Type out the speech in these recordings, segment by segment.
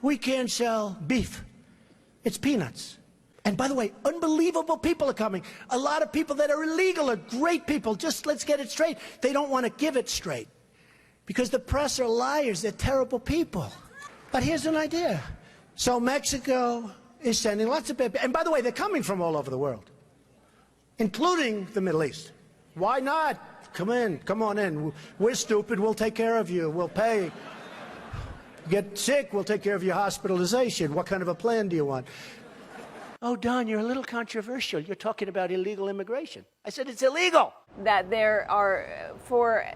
We can't sell beef. It's peanuts. And by the way, unbelievable people are coming. A lot of people that are illegal are great people. Just let's get it straight. They don't want to give it straight. Because the press are liars. They're terrible people. But here's an idea. So Mexico is sending lots of people. And by the way, they're coming from all over the world, including the Middle East. Why not? Come in. Come on in. We're stupid. We'll take care of you. We'll pay. Get sick, we'll take care of your hospitalization. What kind of a plan do you want? Oh, Don, you're a little controversial. You're talking about illegal immigration. I said it's illegal. That there are, for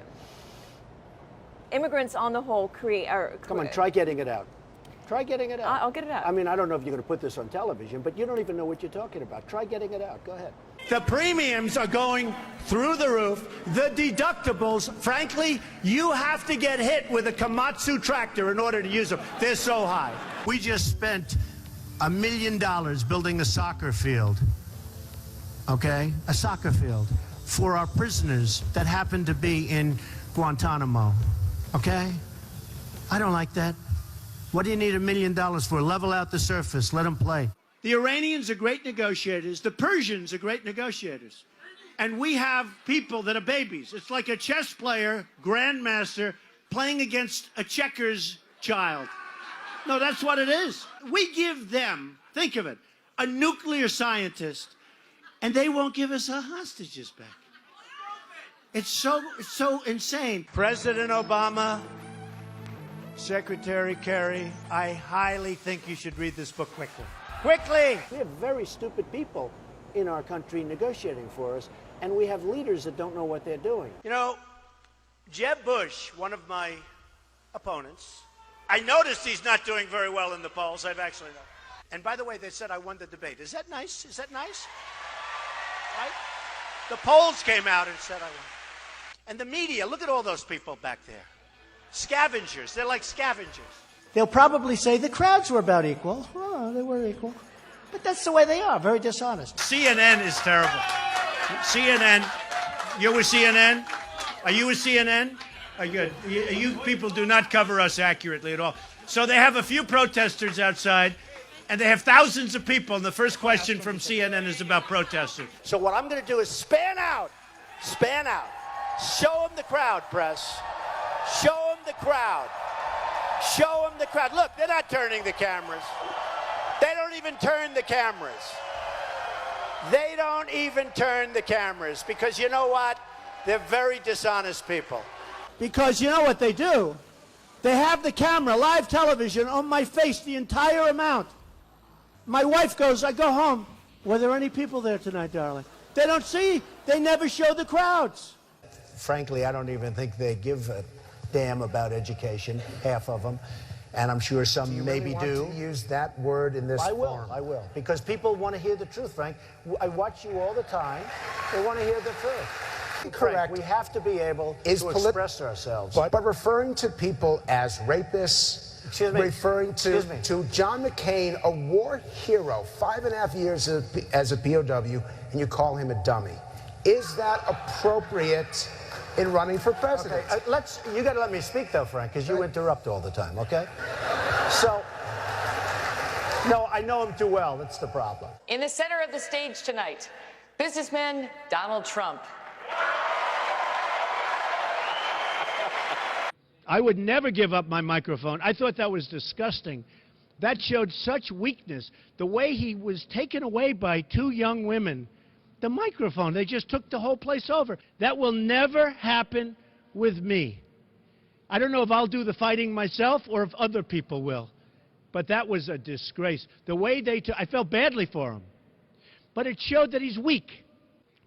immigrants on the whole, Come on, try getting it out. Try getting it out. I'll get it out. I mean, I don't know if you're going to put this on television, but you don't even know what you're talking about. Try getting it out. Go ahead. The premiums are going through the roof. The deductibles, frankly, you have to get hit with a Komatsu tractor in order to use them. They're so high. We just spent $1 million building a soccer field, okay? A soccer field for our prisoners that happen to be in Guantanamo, okay? I don't like that. What do you need $1 million for? Level out the surface. Let them play. The Iranians are great negotiators. The Persians are great negotiators. And we have people that are babies. It's like a chess player, grandmaster, playing against a checkers child. No, that's what it is. We give them, think of it, a nuclear scientist, and they won't give us our hostages back. It's so insane. President Obama, Secretary Kerry, I highly think you should read this book quickly. Quickly! We have very stupid people in our country negotiating for us, and we have leaders that don't know what they're doing. You know, Jeb Bush, one of my opponents, I noticed he's not doing very well in the polls. I've actually known. And by the way, they said I won the debate. Is that nice? Is that nice? Right? The polls came out and said I won. And the media, look at all those people back there. Scavengers. They're like scavengers. They'll probably say the crowds were about equal. Oh, they were equal. But that's the way they are, very dishonest. CNN is terrible. CNN. You're with CNN? Are you with CNN? Good. You people do not cover us accurately at all. So they have a few protesters outside, and they have thousands of people, and the first question from CNN is about protesters. So what I'm going to do is span out. Span out. Show them the crowd, press. Show them the crowd. Show them the crowd. Look, they're not turning the cameras. They don't even turn the cameras. They don't even turn the cameras because you know what? They're very dishonest people. Because you know what they do? They have the camera, live television, on my face the entire amount. My wife goes, I go home. Were there any people there tonight, darling? They don't see. They never show the crowds. Frankly, I don't even think they give a damn about education, half of them. And I'm sure some maybe do. You want to use that word in this forum? I will. Because people want to hear the truth, Frank. I watch you all the time. They want to hear the truth. Correct. Frank, we have to be able to express ourselves. But referring to people as rapists, referring to John McCain, a war hero, 5.5 years as a POW, and you call him a dummy. Is that appropriate in running for president? Okay, you got to let me speak, though, Frank, because you interrupt all the time, okay? So, no, I know him too well. That's the problem. In the center of the stage tonight, businessman Donald Trump. I would never give up my microphone. I thought that was disgusting. That showed such weakness. The way he was taken away by two young women. The microphone, they just took the whole place over. That will never happen with me. I don't know if I'll do the fighting myself or if other people will. But that was a disgrace. The way they took, I felt badly for him. But it showed that he's weak.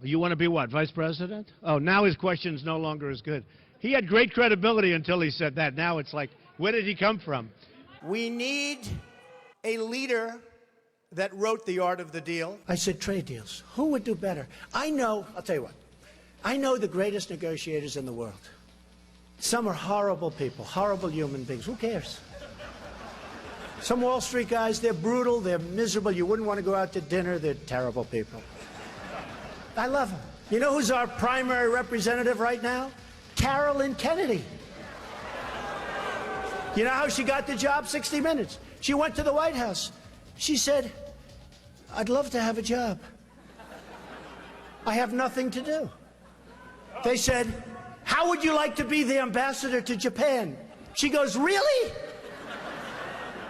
You want to be what, vice president? Oh, now his question's no longer as good. He had great credibility until he said that. Now it's like, where did he come from? We need a leader that wrote The Art of the Deal. I said trade deals. Who would do better? I'll tell you what. I know the greatest negotiators in the world. Some are horrible people, horrible human beings. Who cares? Some Wall Street guys, they're brutal, they're miserable. You wouldn't want to go out to dinner. They're terrible people. I love them. You know who's our primary representative right now? Carolyn Kennedy. You know how she got the job? 60 Minutes. She went to the White House. She said, I'd love to have a job. I have nothing to do. They said, how would you like to be the ambassador to Japan? She goes, really?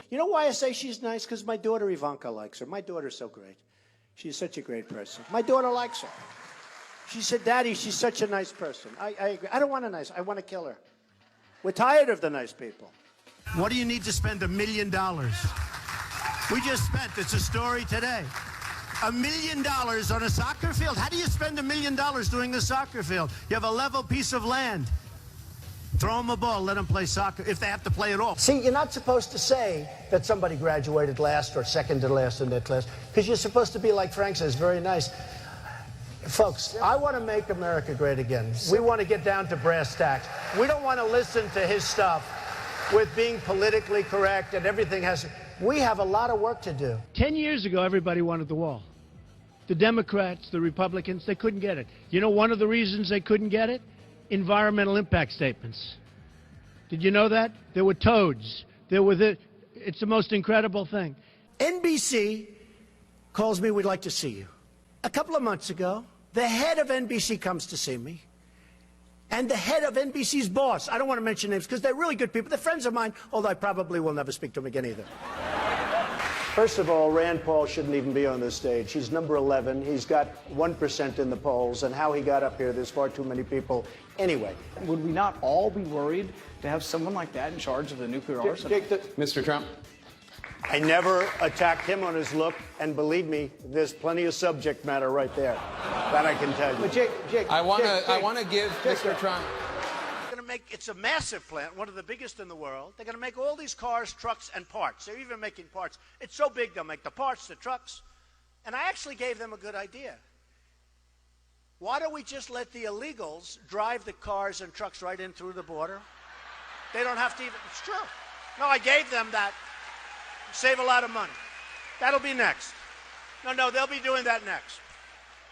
You know why I say she's nice? Because my daughter Ivanka likes her. My daughter's so great. She's such a great person. My daughter likes her. She said, Daddy, she's such a nice person. I agree. I don't want a nice, I want to kill her. We're tired of the nice people. What do you need to spend $1 million? We just spent, it's a story today, $1 million on a soccer field. How do you spend $1 million doing a soccer field? You have a level piece of land. Throw them a ball, let them play soccer, if they have to play at all. See, you're not supposed to say that somebody graduated last or second to last in their class, because you're supposed to be like Frank says, very nice. Folks, I want to make America great again. We want to get down to brass tacks. We don't want to listen to his stuff with being politically correct and everything has... We have a lot of work to do. 10 years ago, everybody wanted the wall. The Democrats, the Republicans, they couldn't get it. You know one of the reasons they couldn't get it? Environmental impact statements. Did you know that? There were toads. There were it's the most incredible thing. NBC calls me, we'd like to see you. A couple of months ago, the head of NBC comes to see me. And the head of NBC's boss, I don't want to mention names because they're really good people. They're friends of mine, although I probably will never speak to them again either. First of all, Rand Paul shouldn't even be on this stage. He's number 11. He's got 1% in the polls. And how he got up here, there's far too many people. Anyway. Would we not all be worried to have someone like that in charge of the nuclear arsenal? Mr. Trump. I never attacked him on his look, and believe me, there's plenty of subject matter right there. That I can tell you. But Jake, I want to give Mr. Trump. It's a massive plant, one of the biggest in the world. They're going to make all these cars, trucks, and parts. They're even making parts. It's so big, they'll make the parts, the trucks. And I actually gave them a good idea. Why don't we just let the illegals drive the cars and trucks right in through the border? They don't have to even, it's true. No, I gave them that. Save a lot of money. That'll be next. No, they'll be doing that next.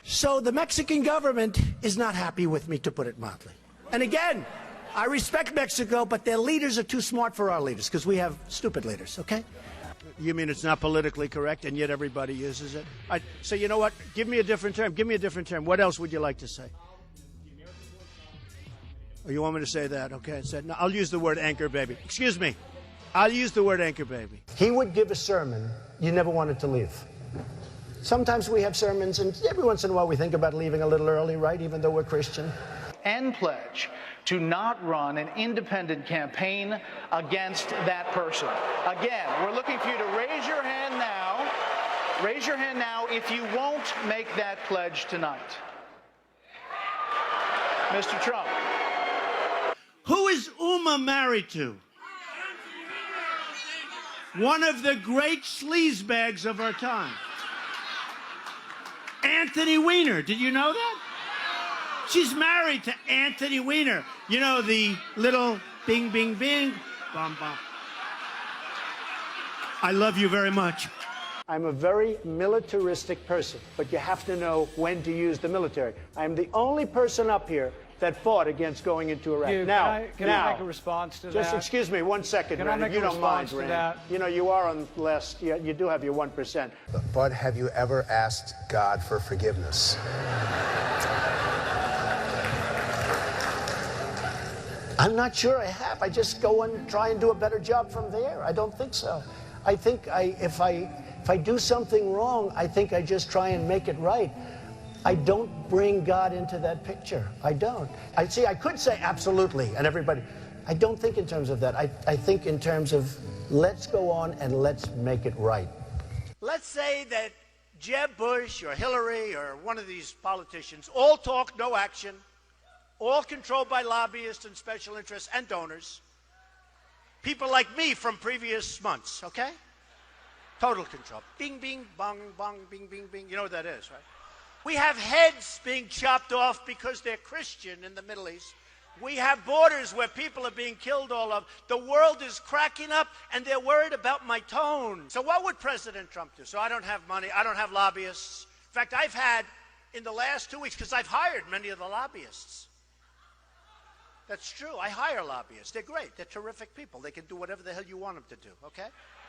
So the Mexican government is not happy with me, to put it mildly. And again, I respect Mexico, but their leaders are too smart for our leaders, because we have stupid leaders, okay? You mean it's not politically correct, and yet everybody uses it? So you know what? Give me a different term. Give me a different term. What else would you like to say? Oh, you want me to say that? Okay. No, I'll use the word anchor baby. Excuse me. I'll use the word anchor baby. He would give a sermon you never wanted to leave. Sometimes we have sermons, and every once in a while we think about leaving a little early, right, even though we're Christian. and pledge to not run an independent campaign against that person. Again, we're looking for you to raise your hand now. Raise your hand now if you won't make that pledge tonight. Mr. Trump. Who is Uma married to? One of the great sleazebags of our time. Anthony Weiner. Did you know that? She's married to Anthony Weiner. You know, the little bing, bing, bing, bum, bum. I love you very much. I'm a very militaristic person, but you have to know when to use the military. I'm the only person up here that fought against going into Iraq. Can I make a response to that? Just excuse me 1 second, Rand, if you don't mind, Rand. You know, you are on last, you do have your 1%. But have you ever asked God for forgiveness? I'm not sure I have. I just go and try and do a better job from there. I don't think so. I think if I do something wrong, I think I just try and make it right. I don't bring God into that picture. I don't. I could say absolutely, and everybody. I don't think in terms of that. I think in terms of let's go on and let's make it right. Let's say that Jeb Bush or Hillary or one of these politicians, all talk, no action, all controlled by lobbyists and special interests and donors. People like me from previous months, okay? Total control. Bing, bing, bong, bong, bing, bing, bing. You know what that is, right? We have heads being chopped off because they're Christian in the Middle East. We have borders where people are being killed all over. The world is cracking up, and they're worried about my tone. So what would President Trump do? So I don't have money. I don't have lobbyists. In fact, I've had, in the last 2 weeks, because I've hired many of the lobbyists, That's true. I hire lobbyists. They're great. They're terrific people. They can do whatever the hell you want them to do, okay?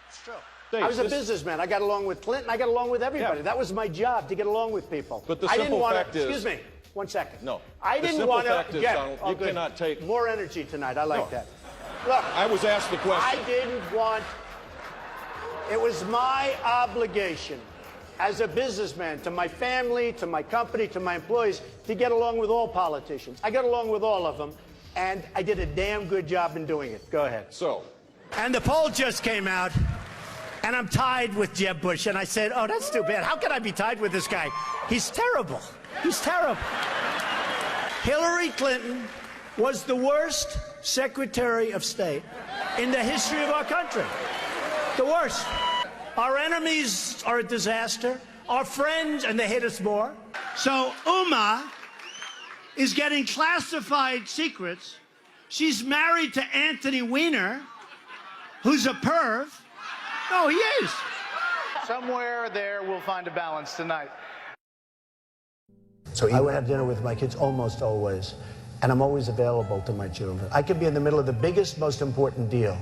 It's true. I was a businessman. I got along with Clinton. I got along with everybody. Yeah. That was my job, to get along with people. But the simple fact is... Excuse me. 1 second. No. I didn't want to... The simple fact is, Donald, you cannot take... More energy tonight. I like that. Look. I was asked the question. I didn't want... It was my obligation as a businessman to my family, to my company, to my employees, to get along with all politicians. I got along with all of them, and I did a damn good job in doing it. Go ahead. So... And the poll just came out, and I'm tied with Jeb Bush. And I said, oh, that's too bad. How can I be tied with this guy? He's terrible. He's terrible. Hillary Clinton was the worst Secretary of State in the history of our country. The worst. Our enemies are a disaster. Our friends, and they hate us more. So Uma is getting classified secrets. She's married to Anthony Weiner, who's a perv. Oh, he is. Somewhere there we'll find a balance tonight. So I would have dinner with my kids almost always, and I'm always available to my children. I could be in the middle of the biggest, most important deal.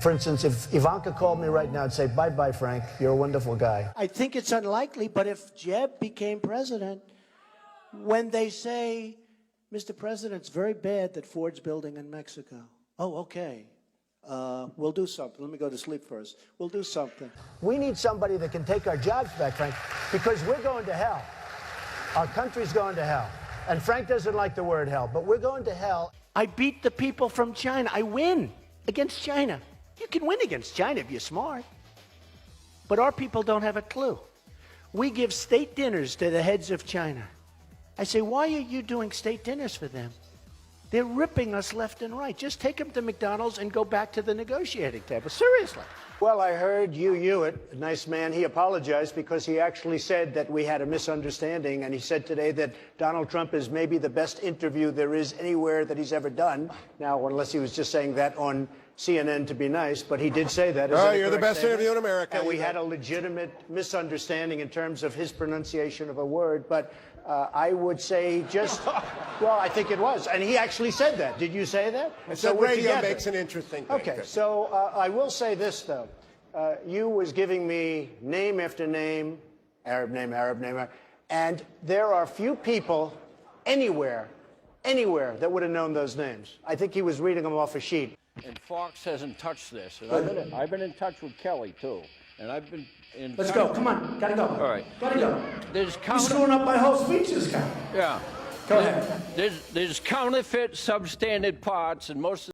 For instance, if Ivanka called me right now and say, bye-bye, Frank, you're a wonderful guy. I think it's unlikely, but if Jeb became president, when they say, Mr. President, it's very bad that Ford's building in Mexico. Oh, okay. We'll do something. Let me go to sleep first. We'll do something. We need somebody that can take our jobs back, Frank, because we're going to hell. Our country's going to hell. And Frank doesn't like the word hell, but we're going to hell. I beat the people from China. I win against China. You can win against China if you're smart. But our people don't have a clue. We give state dinners to the heads of China. I say, why are you doing state dinners for them? They're ripping us left and right. Just take them to McDonald's and go back to the negotiating table. Seriously. Well, I heard Hugh Hewitt, a nice man, he apologized because he actually said that we had a misunderstanding, and he said today that Donald Trump is maybe the best interview there is anywhere that he's ever done. Now, unless he was just saying that on CNN to be nice, but he did say that. Oh, you're the best interview in America. And we had a legitimate misunderstanding in terms of his pronunciation of a word, but I would say just, well, I think it was. And he actually said that. Did you say that? And so radio makes an interesting thing. Okay, so I will say this, though. You was giving me name after name, Arab name, and there are few people anywhere that would have known those names. I think he was reading them off a sheet. And Fox hasn't touched this. And I've been in touch with Kelly, too. And I've been in Let's go. Come on. Gotta go. All right. Gotta go. You're screwing up my whole speech this guy. Yeah. Go ahead. There's counterfeit, substandard parts, and most of